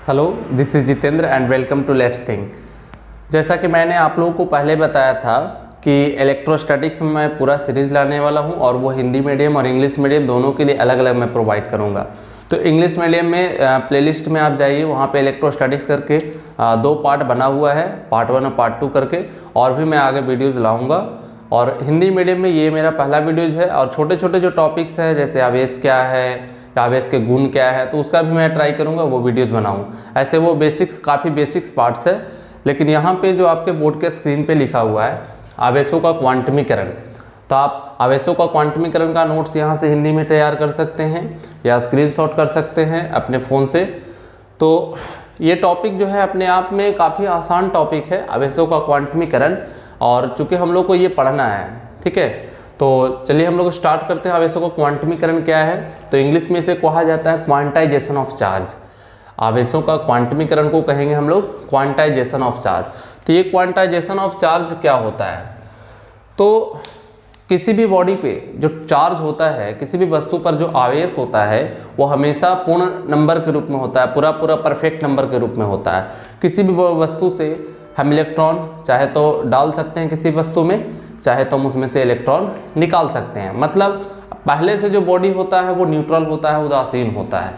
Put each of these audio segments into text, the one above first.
Hello, this is Jitendra and welcome to let's think. जैसा कि मैंने आप लोगों को पहले बताया था कि इलेक्ट्रोस्टैटिक्स में मैं पूरा सीरीज़ लाने वाला हूं और वो हिंदी मीडियम और इंग्लिश मीडियम दोनों के लिए अलग अलग मैं प्रोवाइड करूंगा। तो इंग्लिश मीडियम में प्लेलिस्ट में आप जाइए, वहां पे इलेक्ट्रोस्टैटिक्स करके 2 पार्ट बना हुआ है, पार्ट 1 और पार्ट 2 करके, और भी मैं आगे वीडियोज़ लाऊँगा। और हिंदी मीडियम में ये मेरा पहला वीडियोज़ है। और छोटे छोटे जो टॉपिक्स हैं जैसे आवेश क्या है, आवेश के गुण क्या है, तो उसका भी मैं ट्राई करूंगा वो वीडियोस बनाऊं। ऐसे वो बेसिक्स, काफ़ी बेसिक्स पार्ट्स है। लेकिन यहाँ पे जो आपके बोर्ड के स्क्रीन पे लिखा हुआ है आवेशों का क्वांटमीकरण, तो आप आवेशों का क्वांटमीकरण का नोट्स यहाँ से हिंदी में तैयार कर सकते हैं या स्क्रीनशॉट कर सकते हैं अपने फ़ोन से। तो ये टॉपिक जो है अपने आप में काफ़ी आसान टॉपिक है, आवेशों का क्वांटमीकरण, और चूँकि हम लोग को ये पढ़ना है, ठीक है। तो चलिए हम लोग स्टार्ट करते हैं। आवेशों का क्वांटमीकरण क्या है, तो इंग्लिश में इसे कहा जाता है क्वांटाइजेशन ऑफ चार्ज। आवेशों का क्वांटमीकरण को कहेंगे हम लोग क्वांटाइजेशन ऑफ चार्ज। तो ये क्वांटाइजेशन ऑफ चार्ज क्या होता है, तो किसी भी बॉडी पे जो चार्ज होता है, किसी भी वस्तु पर जो आवेश होता है वो हमेशा पूर्ण नंबर के रूप में होता है, पूरा परफेक्ट नंबर के रूप में होता है। किसी भी वस्तु से हम इलेक्ट्रॉन चाहे तो डाल सकते हैं किसी वस्तु में, चाहे तो हम उसमें से इलेक्ट्रॉन निकाल सकते हैं। मतलब पहले से जो बॉडी होता है वो न्यूट्रल होता है, उदासीन होता है।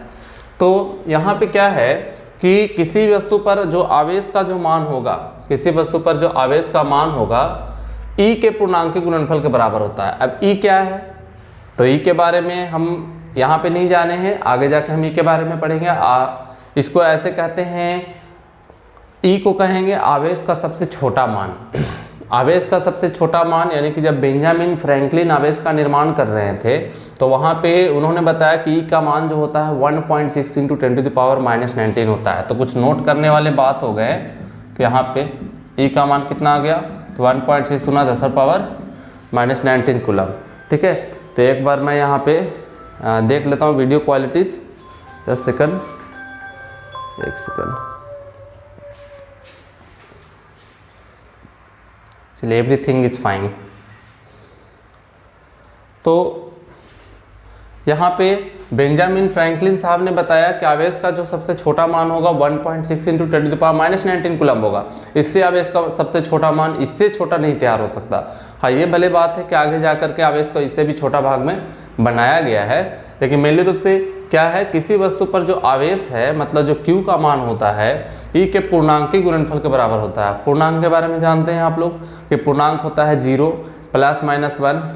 तो यहाँ पे क्या है कि किसी वस्तु पर जो आवेश का जो मान होगा, किसी वस्तु पर जो आवेश का मान होगा E के पूर्णांक गुणनफल के बराबर होता है। अब E क्या है, तो E के बारे में हम यहाँ पे नहीं जाने हैं, आगे जाके हम E के बारे में पढ़ेंगे। इसको ऐसे कहते हैं, E को कहेंगे आवेश का सबसे छोटा मान। आवेश का सबसे छोटा मान, यानी कि जब बेंजामिन फ्रैंकलिन आवेश का निर्माण कर रहे थे तो वहाँ पे उन्होंने बताया कि E का मान जो होता है 1.6 × 10⁻⁻19 होता है। तो कुछ नोट करने वाले बात हो गए कि यहाँ पे E का मान कितना आ गया, तो 1.6 × 10⁻⁻19 कूलम, ठीक है। तो एक बार मैं यहाँ पे देख लेता हूँ वीडियो क्वालिटीज़, 10 सेकंड, 1 सेकंड। चलिए, एवरीथिंग इज़ फाइन। तो यहाँ पे बेंजामिन फ्रैंकलिन साहब ने बताया कि आवेश का जो सबसे छोटा मान होगा 1.6 × 10⁻⁻19 कूलम होगा। इससे आवेश का सबसे छोटा मान, इससे छोटा नहीं तैयार हो सकता। हाँ, ये भले बात है कि आगे जाकर के आवेश को इससे भी छोटा भाग में बनाया गया है, लेकिन मेनली रूप से क्या है, किसी वस्तु पर जो आवेश है, मतलब जो Q का मान होता है E के पूर्णांकी गुणनफल के बराबर होता है। पूर्णांक के बारे में जानते हैं आप लोग कि पूर्णांक होता है 0, +-1,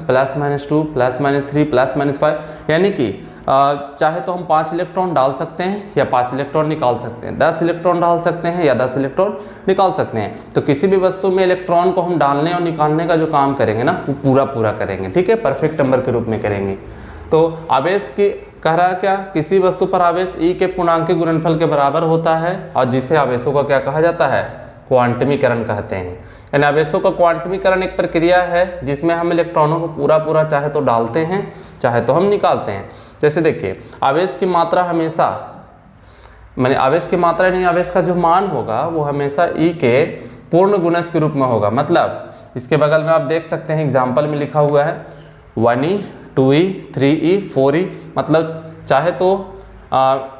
+-2, +-3, +-5, यानी कि चाहे तो हम 5 इलेक्ट्रॉन डाल सकते हैं या 5 इलेक्ट्रॉन निकाल सकते हैं, 10 इलेक्ट्रॉन डाल सकते हैं या 10 इलेक्ट्रॉन निकाल सकते हैं। तो किसी भी वस्तु में इलेक्ट्रॉन को हम डालने और निकालने का जो काम करेंगे ना, वो पूरा करेंगे, ठीक है, परफेक्ट नंबर के रूप में करेंगे। तो आवेश की कह रहा क्या, किसी वस्तु पर आवेश E के पूर्णांकी गुणनफल के बराबर होता है, और जिसे आवेशों का क्या कहा जाता है, क्वांटमीकरण कहते हैं। यानी आवेशों का क्वांटमीकरण एक प्रक्रिया है जिसमें हम इलेक्ट्रॉनों को पूरा चाहे तो डालते हैं, चाहे तो हम निकालते हैं। जैसे देखिए, आवेश की मात्रा हमेशा, मैंने आवेश की मात्रा नहीं, आवेश का जो मान होगा वो हमेशा E के पूर्ण गुणज के रूप में होगा। मतलब इसके बगल में आप देख सकते हैं एग्जाम्पल में लिखा हुआ है 1E, 2E, 3E, 4E। मतलब चाहे तो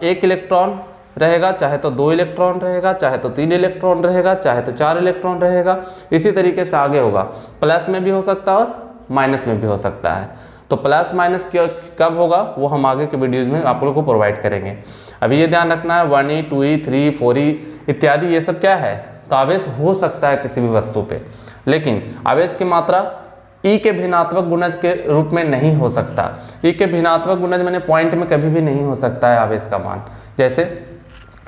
1 इलेक्ट्रॉन रहेगा, चाहे तो 2 इलेक्ट्रॉन रहेगा, चाहे तो 3 इलेक्ट्रॉन रहेगा, चाहे तो 4 इलेक्ट्रॉन रहेगा। इसी तरीके से आगे होगा, प्लस में भी हो सकता है और माइनस में भी हो सकता है। तो प्लस माइनस कब होगा वो हम आगे के वीडियोज़ में आप लोगों को प्रोवाइड करेंगे। अभी ये ध्यान रखना है 1E, 2E, 3E, 4E इत्यादि, ये सब क्या है, तो आवेश हो सकता है किसी भी वस्तु पे, लेकिन आवेश की मात्रा E के भिन्नात्मक गुणज के रूप में नहीं हो सकता। E के भिन्नात्मक गुणज मैंने पॉइंट में कभी भी नहीं हो सकता है आवेश का मान, जैसे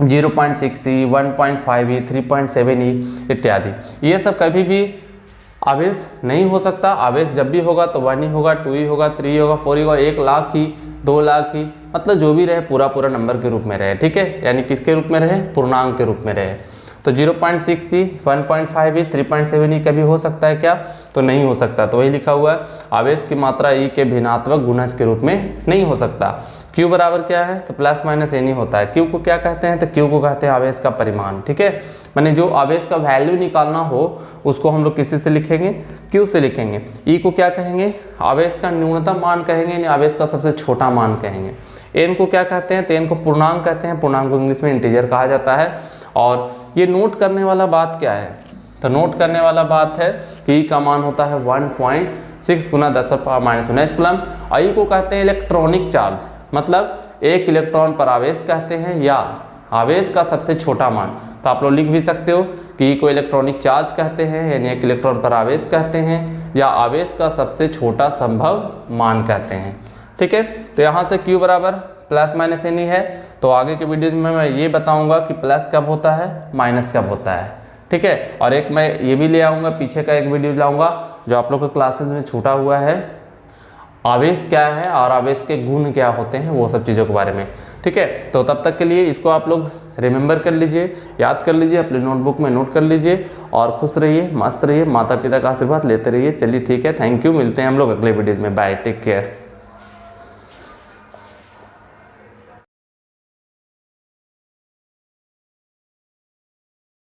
0.6E, 1.5E, 3.7E इत्यादि, ये सब कभी भी आवेश नहीं हो सकता। आवेश जब भी होगा तो 1E होगा, 2E होगा, 3E होगा, 4E होगा, 1 लाख ही, 2 लाख ही, मतलब जो भी रहे पूरा नंबर के रूप में रहे, ठीक है। यानी किसके रूप में रहे, पूर्णांक के रूप में रहे। तो 0.6E, 1.5E, 3.7E कभी हो सकता है क्या, तो नहीं हो सकता। तो वही लिखा हुआ है, आवेश की मात्रा E के भिन्नात्मक गुणज के रूप में नहीं हो सकता। Q बराबर क्या है, तो प्लस माइनस एन ही होता है। Q को क्या कहते हैं, तो Q को कहते हैं आवेश का परिमाण, ठीक है। माने जो आवेश का वैल्यू निकालना हो उसको हम लोग किसी से लिखेंगे, Q से लिखेंगे। E को क्या कहेंगे, आवेश का न्यूनतम मान कहेंगे, यानी आवेश का सबसे छोटा मान कहेंगे। N को क्या कहते हैं, तो N को पूर्णांक कहते हैं, पूर्णांक को इंग्लिश में इंटीजर कहा जाता है। और ये नोट करने वाला बात क्या है, तो नोट करने वाला बात है कि E का मान होता है 1.6 गुना 10⁻⁻⁹ कूलम। और E को कहते हैं इलेक्ट्रॉनिक चार्ज, मतलब एक इलेक्ट्रॉन पर आवेश कहते हैं या आवेश का सबसे छोटा मान। तो आप लोग लिख भी सकते हो कि E को इलेक्ट्रॉनिक चार्ज कहते हैं, यानी एक इलेक्ट्रॉन पर आवेश कहते हैं, या आवेश का सबसे छोटा संभव मान कहते हैं, ठीक है। तो यहाँ से Q बराबर प्लस माइनस एन ही है। तो आगे के वीडियोज में मैं ये बताऊंगा कि प्लस कब होता है, माइनस कब होता है, ठीक है। और एक मैं ये भी ले आऊँगा, पीछे का एक वीडियो लाऊंगा जो आप लोग के क्लासेस में छूटा हुआ है, आवेश क्या है और आवेश के गुण क्या होते हैं, वो सब चीज़ों के बारे में, ठीक है। तो तब तक के लिए इसको आप लोग रिमेंबर कर लीजिए, याद कर लीजिए, अपने नोटबुक में नोट कर लीजिए और खुश रहिए, मस्त रहिए, माता पिता का आशीर्वाद लेते रहिए। चलिए ठीक है, थैंक यू, मिलते हैं हम लोग अगले वीडियो में, बाय, टेक केयर।